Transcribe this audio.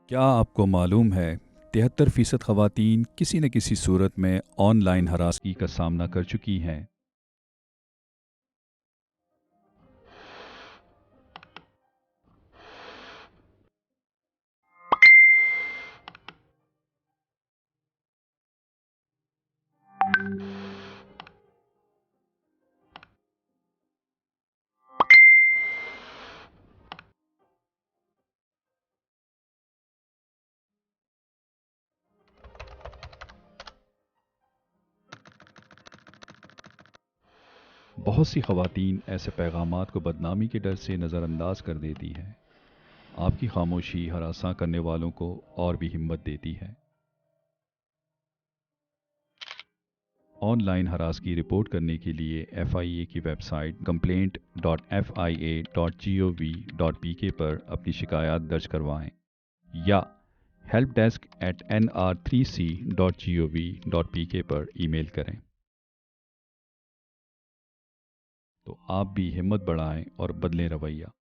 क्या आपको मालूम है 73% ख़वातीन किसी न किसी सूरत में ऑनलाइन हरासगी का सामना कर चुकी हैं। बहुत सी ख़वातीन ऐसे पैगामात को बदनामी के डर से नज़रअंदाज कर देती हैं। आपकी खामोशी हरासा करने वालों को और भी हिम्मत देती है। ऑनलाइन हरासगी रिपोर्ट करने के लिए FIA की वेबसाइट complaint.fia.gov.pk पर अपनी शिकायत दर्ज करवाएं या helpdesk@nr3c.gov.pk पर ईमेल करें। तो आप भी हिम्मत बढ़ाएं और बदलें रवैया।